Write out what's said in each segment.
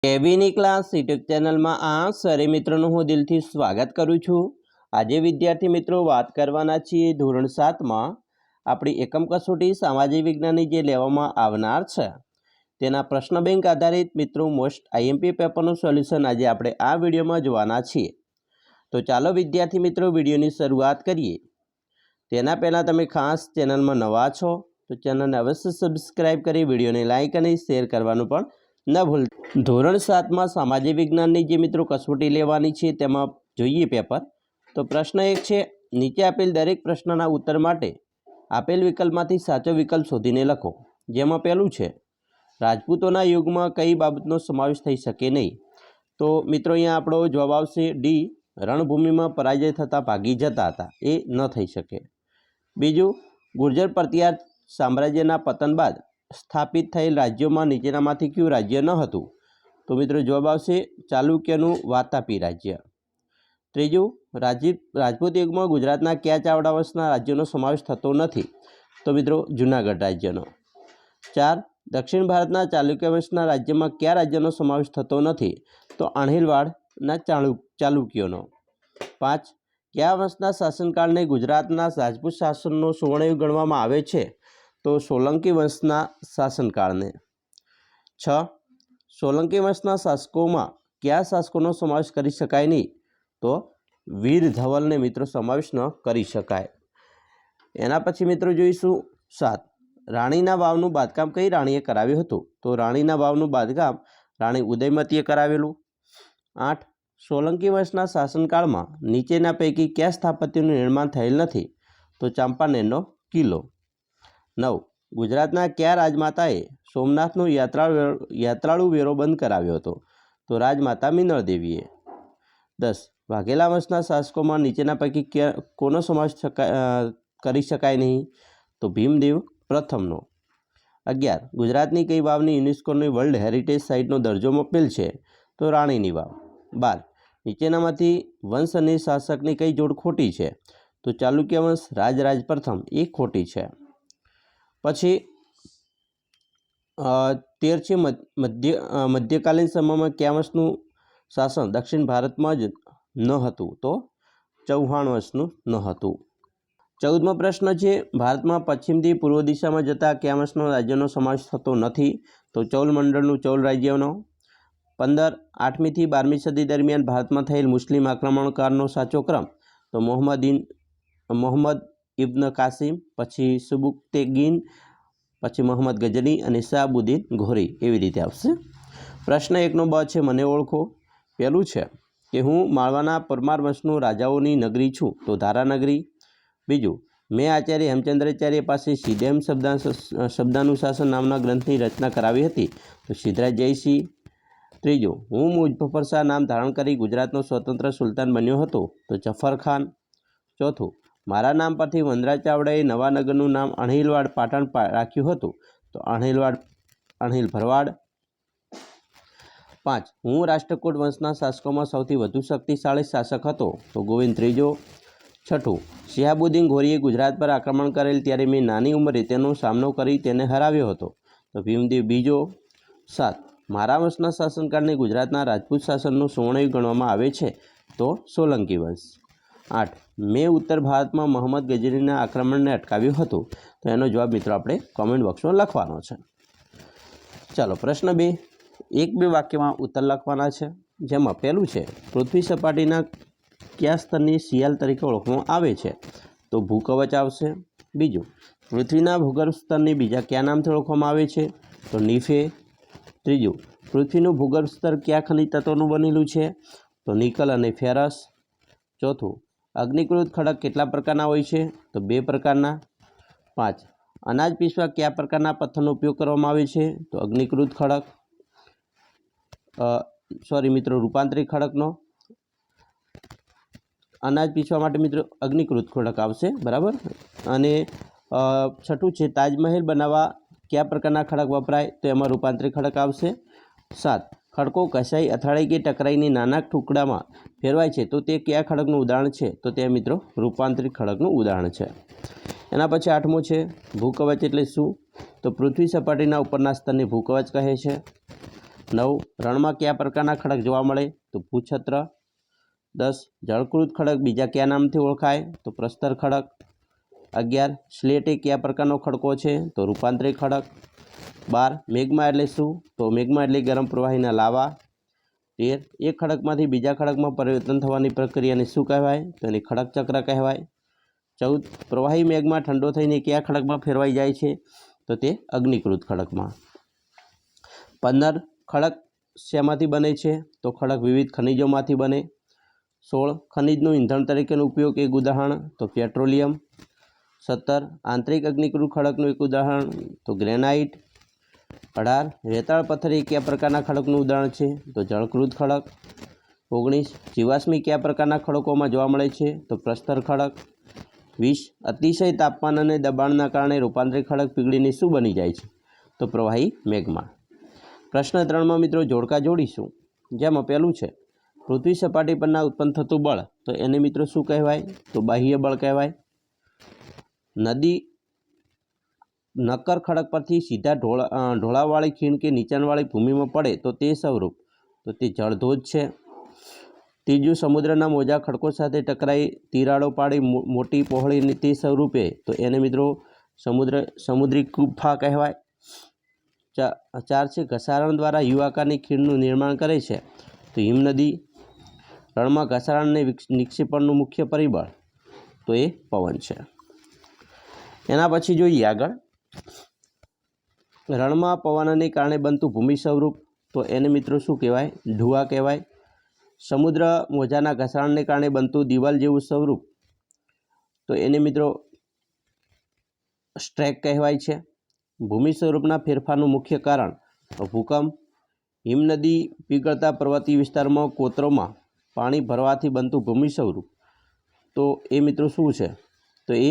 કેવીની class YouTube ચેનલમાં આ સરે મિત્રોનું હું દિલથી સ્વાગત કરું છું। આજે વિદ્યાર્થી મિત્રો વાત કરવાના છીએ ધોરણ 7માં આપણી એકમ કસોટી સામાજિક વિજ્ઞાનની જે લેવામાં આવનાર છે તેના પ્રશ્ન બેંક આધારિત મિત્રો મોસ્ટ આઈએમપી પેપરનું સોલ્યુશન આજે આપણે આ વિડીયોમાં જોવાના છીએ। તો ચાલો વિદ્યાર્થી મિત્રો વિડીયોની શરૂઆત કરીએ। તેના પહેલાં તમે ખાસ ચેનલમાં નવા છો તો ચેનલને અવશ્ય સબસ્ક્રાઈબ કરી વિડીયોને લાઇક અને શેર કરવાનું પણ ન ભૂલતા। ધોરણ 7માં સામાજિક વિજ્ઞાનની જે મિત્રો કસોટી લેવાની છે તેમાં જોઈએ પેપર। તો પ્રશ્ન 1 છે, નીચે આપેલ દરેક પ્રશ્નના ઉત્તર માટે આપેલ વિકલ્પમાંથી સાચો વિકલ્પ શોધીને લખો। જેમાં પહેલું છે, રાજપૂતોના યુગમાં કઈ બાબતનો સમાવેશ થઈ શકે નહીં? તો મિત્રો અહીંયા આપણો જવાબ આવશે ડી, રણભૂમિમાં પરાજય થતાં ભાગી જતા હતા, એ ન થઈ શકે। બીજું, ગુર્જર પ્રત્યાર્થ સામ્રાજ્યના પતન બાદ સ્થાપિત થયેલ રાજ્યોમાં નીચેનામાંથી કયું રાજ્ય ન હતું? તો મિત્રો જવાબ આવશે ચાલુક્યનું વાતાપી રાજ્ય। ત્રીજું, રાજપૂત યુગમાં ગુજરાતના કયા ચાવડા વંશના રાજ્યનો સમાવેશ થતો નથી? તો મિત્રો જૂનાગઢ રાજ્યનો। 4, દક્ષિણ ભારતના ચાલુક્ય વંશના રાજ્યમાં કયા રાજ્યનો સમાવેશ થતો નથી? તો અણહિલવાડના ચાલુક્યોનો। 5, કયા વંશના શાસનકાળને ગુજરાતના રાજપૂત શાસનનો સુવર્ણયુગ ગણવામાં આવે છે? તો સોલંકી વંશના શાસનકાળને। 6, સોલંકી વંશના શાસકોમાં કયા શાસકોનો સમાવેશ કરી શકાય નહીં? તો વીર ધવલને મિત્રો સમાવેશ ન કરી શકાય। એના પછી મિત્રો જોઈશું 7, રાણીના વાવનું બાંધકામ કઈ રાણીએ કરાવ્યું હતું? તો રાણીના વાવનું બાંધકામ રાણી ઉદયમતીએ કરાવેલું। 8, સોલંકી વંશના શાસનકાળમાં નીચેના પૈકી કયા સ્થાપત્યનું નિર્માણ થયેલ નથી? તો ચાંપાનેરનો કિલ્લો। 9, ગુજરાતના કયા રાજમાતાએ સોમનાથનો યાત્રાળુ વેરો બંધ કરાવ્યો હતો? તો રાજમાતા મિનળ દેવીએ। 10, વાઘેલા વંશના શાસકોમાં નીચેના પૈકી કોનો સમાવેશ કરી શકાય નહીં? તો ભીમદેવ પ્રથમનો। 11, ગુજરાતની કઈ વાવની યુનેસ્કોની વર્લ્ડ હેરિટેજ સાઇટનો દરજ્જો આપેલ છે? તો રાણીની વાવ। 12, નીચેનામાંથી વંશ અને શાસકની કઈ જોડ ખોટી છે? તો ચાલુક્ય વંશ રાજરાજ પ્રથમ એ ખોટી છે। પછી 13 છે, મધ્યકાલીન સમયમાં કયા વંશનું શાસન દક્ષિણ ભારતમાં જ ન હતું? તો ચૌહાણ વંશનું ન હતું। 14મો પ્રશ્ન છે, ભારતમાં પશ્ચિમથી પૂર્વ દિશામાં જતા કયા વંશનો રાજ્યનો સમાવેશ થતો નથી? તો ચૌલ મંડળનું ચૌલ રાજ્યનો। 15, 8મીથી 12મી સદી દરમિયાન ભારતમાં થયેલ મુસ્લિમ આક્રમણકારનો સાચો ક્રમ? તો મોહમ્મદ ઇબ્ન કાસિમ, પછી સુબુક્તેગીન, પછી મોહમ્મદ ગજની અને શાહબુદ્દીન ઘોરી, એવી રીતે આવશે। પ્રશ્ન 1નો બ છે, મને ઓળખો। પહેલું છે કે હું માળવાના પરમાર વંશનું રાજાઓની નગરી છું, તો ધારાનગરી। બીજું, મેં આચાર્ય હેમચંદ્રાચાર્ય પાસે સિદ્ધહેમ શબ્દાનુશાસન નામના ગ્રંથની રચના કરાવી હતી, તો સિદ્ધરાજ જયસિંહ। ત્રીજું, હું મુઝફ્ફર શાહ નામ ધારણ કરી ગુજરાતનો સ્વતંત્ર સુલતાન બન્યો હતો, તો જફર ખાન। ચોથું, મારા નામ પરથી વનરાજ ચાવડાએ નવા નગરનું નામ અણહિલવાડ પાટણ રાખ્યું હતું, તો અણહિલ ભરવાડ। 5, હું રાષ્ટ્રકૂટ વંશના શાસકોમાં સૌથી વધુ શક્તિશાળી શાસક હતો, તો ગોવિંદ ત્રીજો। 6, શિહાબુદ્દીન ઘોરીએ ગુજરાત પર આક્રમણ કરેલ ત્યારે મેં નાની ઉંમરે તેનો સામનો કરી તેને હરાવ્યો હતો, તો ભીમદેવ બીજો। 7, મારા વંશના શાસનકાળને ગુજરાતના રાજપૂત શાસનનો સુવર્ણયુગ ગણવામાં આવે છે, તો સોલંકી વંશ। 8, મેં ઉત્તર ભારતમાં મોહમ્મદ ગજનીના આક્રમણને અટકાવ્યું હતું, તો એનો જવાબ મિત્રો આપણે કોમેન્ટ બોક્સમાં લખવાનો છે। ચાલો પ્રશ્ન 2, 1-2 વાક્યમાં ઉત્તર લખવાના છે। જેમાં પહેલું છે, પૃથ્વી સપાટીના કયા સ્તરને શિયાળ તરીકે ઓળખવામાં આવે છે? તો ભૂકવચ આવશે। બીજું, પૃથ્વીના ભૂગર્ભ સ્તરને બીજા કયા નામથી ઓળખવામાં આવે છે? તો નીફે। ત્રીજું, પૃથ્વીનું ભૂગર્ભ સ્તર કયા ખનિજ તત્વોનું બનેલું છે? તો નિકલ અને ફેરસ। ચોથું, અગ્નિકૃત ખડક કેટલા પ્રકારના હોય છે? તો 2 પ્રકારના। 5, અનાજ પીસવા કયા પ્રકારના પથ્થરનો ઉપયોગ કરવામાં આવે છે? તો અગ્નિકૃત ખડક રૂપાંતરિત ખડકનો। અનાજ પીસવા માટે મિત્રો અગ્નિકૃત ખડક આવશે, બરાબર। અને 6, છે, તાજમહેલ બનાવવા કયા પ્રકારના ખડક વપરાય? તો એમાં રૂપાંતરિત ખડક આવશે। 7, ખડકો ઘસાઈ અથડાઈ કે ટકરાઈને નાના ટુકડામાં ફેરવાય છે, તો તે કયા ખડકનું ઉદાહરણ છે? તો તે મિત્રો રૂપાંતરિત ખડકનું ઉદાહરણ છે। એના પછી 8મો છે, ભૂકવચ એટલે શું? તો પૃથ્વી સપાટીના ઉપરના સ્તરને ભૂકવચ કહે છે। 9 રણમાં કયા પ્રકારના ખડક જોવા મળે? તો ભૂછત્ર. 10 જળકૃત ખડક બીજા કયા નામથી ઓળખાય? તો પ્રસ્તર ખડક. 11 સ્લેટ એ કયા પ્રકારનો ખડકો છે? તો રૂપાંતરિત ખડક. 12 મેગ્મા એટલે શું? તો મેગ્મા એટલે ગરમ પ્રવાહીના લાવા. 13 એક ખડકમાંથી બીજા ખડકમાં પરિવર્તન થવાની પ્રક્રિયાને શું કહેવાય? તો એને ખડક ચક્ર કહેવાય. 14 પ્રવાહી મેગ્મા ઠંડો થઈને કયા ખડકમાં ફેરવાઈ જાય છે? તો તે અગ્નિકૃત ખડકમાં. 15 ખડક શેમાંથી બને છે? તો ખડક વિવિધ ખનિજોમાંથી બને. 16 ખનિજનું ઈંધણ તરીકેનો ઉપયોગ. એક ઉદાહરણ તો પેટ્રોલિયમ. 17 આંતરિક અગ્નિકૃત ખડકનું એક ઉદાહરણ તો ગ્રેનાઇટ. 18 રેતાળ પથ્થર એ કયા પ્રકારના ખડકનું ઉદાહરણ છે? તો જળકૃત ખડક. 19 જીવાશ્મી કયા પ્રકારના ખડકોમાં જોવા મળે છે? તો પ્રસ્તર ખડક. 20 અતિશય તાપમાન અને દબાણના કારણે રૂપાંતરિત ખડક પીગળીને શું બની જાય છે? તો પ્રવાહી મેગ્મા. પ્રશ્ન 3માં મિત્રો જોડકા જોડીશું. જેમાં પહેલું છે પૃથ્વી સપાટી પરના ઉત્પન્ન થતું બળ, તો એને મિત્રો શું કહેવાય? તો બાહ્ય બળ કહેવાય. નદી નક્કર ખડક પરથી સીધા ઢોળાવવાળી ખીણ કે નીચાણવાળી ભૂમિમાં પડે તો તે સ્વરૂપ, તો તે જળધોધ છે. ત્રીજું સમુદ્રના મોજા ખડકો સાથે ટકરાઈ તિરાડો પાડી મોટી પહોળી તે સ્વરૂપે, તો એને મિત્રો સમુદ્રી ગુફા કહેવાય. 4 છે ઘસારણ દ્વારા યુ આકારની ખીણનું નિર્માણ કરે છે, તો હિમનદી. રણમાં ઘસારણ અને નિક્ષેપણનું મુખ્ય પરિબળ, તો એ પવન છે. એના પછી જોઈએ આગળ રણમાં પવનને કારણે બનતું ભૂમિ સ્વરૂપ, તો એને મિત્રો શું કહેવાય? ઢુવા કહેવાય. સમુદ્ર મોજાના ઘસારણને કારણે બનતું દિવાલ જેવું સ્વરૂપ, તો એને મિત્રો સ્ટ્રેક કહેવાય છે. ભૂમિ સ્વરૂપના ફેરફારનું મુખ્ય કારણ ભૂકંપ. હિમનદી પીગળતા પર્વતીય વિસ્તારમાં કોતરોમાં પાણી ભરવાથી બનતું ભૂમિ સ્વરૂપ, તો એ મિત્રો શું છે? તો એ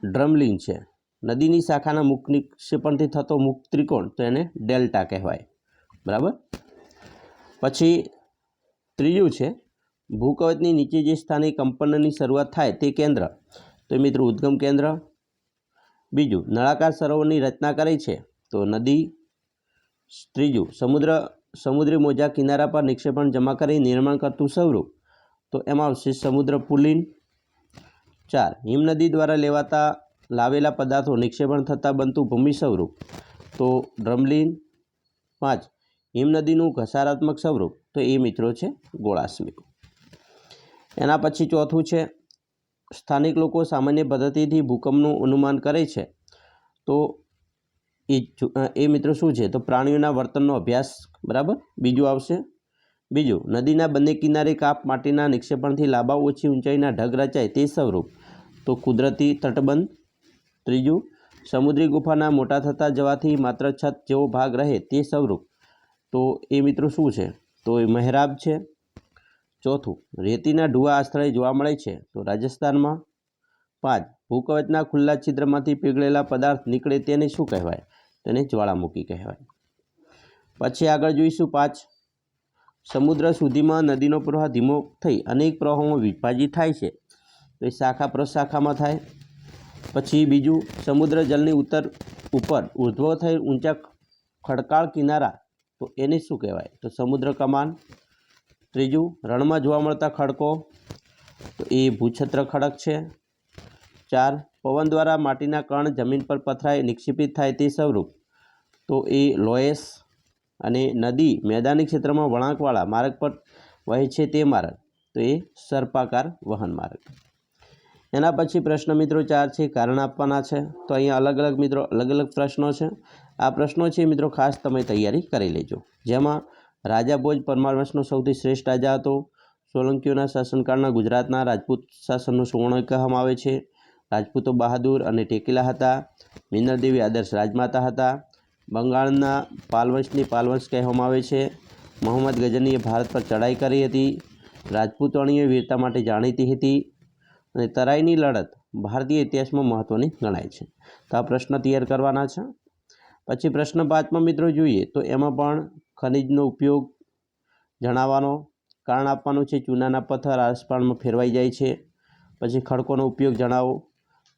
ડ્રમલિન છે. નદીની શાખાના મુખ નિક્ષેપણથી થતો મુખ ત્રિકોણ, તો એને ડેલ્ટા કહેવાય. બરાબર. પછી ત્રીજું છે ભૂકવચની નીચે જે સ્થાને કંપનની શરૂઆત થાય તે કેન્દ્ર, તો મિત્રો ઉદ્ગમ કેન્દ્ર. બીજું નળાકાર સરોવરની રચના કરે છે, તો નદી. ત્રીજું સમુદ્રી મોજા કિનારા પર નિક્ષેપણ જમા કરી નિર્માણ કરતું સ્વરૂપ, તો એમાં આવશે સમુદ્ર પુલિન. 4 હિમનદી દ્વારા લાવેલા પદાર્થો નિક્ષેપણ થતાં બનતું ભૂમિ સ્વરૂપ, તો ડ્રમલિન. 5 હિમનદીનું ઘસારાત્મક સ્વરૂપ, તો એ મિત્રો છે ગોળાશ્મિક. એના પછી ચોથું છે સ્થાનિક લોકો સામાન્ય પદ્ધતિથી ભૂકંપનું અનુમાન કરે છે, તો એ મિત્રો શું છે? તો પ્રાણીઓના વર્તનનો અભ્યાસ. બરાબર. બીજું આવશે નદીના બંને કિનારે કાપ માટીના નિક્ષેપણથી લાંબા ઓછી ઊંચાઈના ઢગ રચાય તે સ્વરૂપ, તો કુદરતી તટબંધ. ત્રીજું સમુદ્રી ગુફાના મોટા થતા જવાથી માત્ર છત જેવો ભાગ રહે તે સ્વરૂપ, તો એ મિત્રો શું છે? તો એ મહેરાબ છે. ચોથું રેતીના ઢુવા આ સ્થળે જોવા મળે છે, તો રાજસ્થાનમાં. 5 ભૂકવચના ખુલ્લા છિદ્રમાંથી પીગળેલા પદાર્થ નીકળે તેને શું કહેવાય? તેને જ્વાળામુખી કહેવાય. પછી આગળ જોઈશું 5 સમુદ્ર સુધીમાં નદીનો પ્રવાહ ધીમો થઈ અનેક પ્રવાહોમાં વિભાજિત થાય છે, તો એ શાખા પ્રશાખામાં થાય. પછી બીજું સમુદ્ર જળની ઉપર ઉદ્ભવ થઈ ઊંચા ખડકાળ કિનારા, તો એને શું કહેવાય? તો સમુદ્ર કમાન. ત્રીજું રણમાં જોવા મળતા ખડકો, તો એ ભૂછત્ર ખડક છે. 4 પવન દ્વારા માટીના કણ જમીન પર પથરાઈ નિક્ષેપિત થાય તે સ્વરૂપ, તો એ લોએસ. અને નદી મેદાની ક્ષેત્રમાં વળાંકવાળા માર્ગ પર વહે છે તે માર્ગ, તો એ સર્પાકાર વહન માર્ગ. એના પછી પ્રશ્ન મિત્રો 4 છે કારણ આપવાના છે, તો અહીંયા અલગ અલગ પ્રશ્નો છે. આ પ્રશ્નો છે મિત્રો ખાસ તમે તૈયારી કરી લેજો. જેમાં રાજા ભોજ પરમાર વંશનો સૌથી શ્રેષ્ઠ રાજા હતો. સોલંકીઓના શાસનકાળના ગુજરાતના રાજપૂત શાસનનો સુવર્ણ કહેવામાં આવે છે. રાજપૂતો બહાદુર અને ટેકીલા હતા. મિનળદેવી આદર્શ રાજમાતા હતા. બંગાળના પાલવંશની પાલવંશ કહેવામાં આવે છે. મોહમ્મદ ગઝનીએ ભારત પર ચડાઈ કરી હતી. રાજપૂતાણીઓ વીરતા માટે જાણીતી હતી. અને તરાઈની લડત ભારતીય ઇતિહાસમાં મહત્ત્વની ગણાય છે. તો આ પ્રશ્ન તૈયાર કરવાના છે. પછી પ્રશ્ન 5માં મિત્રો જોઈએ, તો એમાં પણ ખનિજનો ઉપયોગ જણાવવાનો. કારણ આપવાનું છે ચૂનાના પથ્થર આસપાસમાં ફેરવાઈ જાય છે. પછી ખડકોનો ઉપયોગ જણાવો.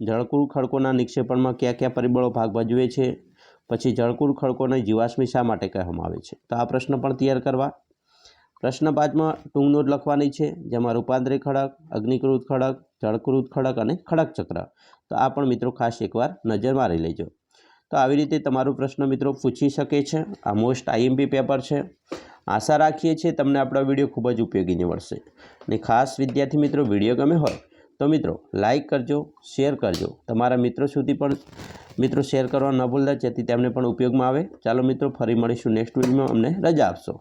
જળકૃત ખડકોના નિક્ષેપણમાં કયા કયા પરિબળો ભાગ ભજવે છે. પછી જળકુર ખડકોને જીવાશ્મી શા માટે કહેવામાં આવે છે? તો આ પ્રશ્ન પણ તૈયાર કરવા. પ્રશ્ન 5માં ટૂંક નોંધ લખવાની છે, જેમાં રૂપાંતરી ખડક, અગ્નિકૃત ખડક, જળકૃત ખડક અને ખડક ચક્ર. તો આ પણ મિત્રો ખાસ એકવાર નજર મારી લેજો. તો આવી રીતે તમારો પ્રશ્ન મિત્રો પૂછી શકે છે. આ મોસ્ટ આઈએમપી પેપર છે. આશા રાખીએ છીએ તમને આપણો વિડીયો ખૂબ જ ઉપયોગી નીવડશે. અને ખાસ વિદ્યાર્થી મિત્રો વિડીયો ગમે હોય તો મિત્રો લાઇક કરજો, શેર કરજો. તમારા મિત્રો સુધી પણ મિત્રો શેર કરવા ન ભૂલતા, જેથી તેમને પણ ઉપયોગમાં આવે. ચાલો મિત્રો ફરી મળીશું નેક્સ્ટ વિડીયોમાં. અમને રજા આપશો.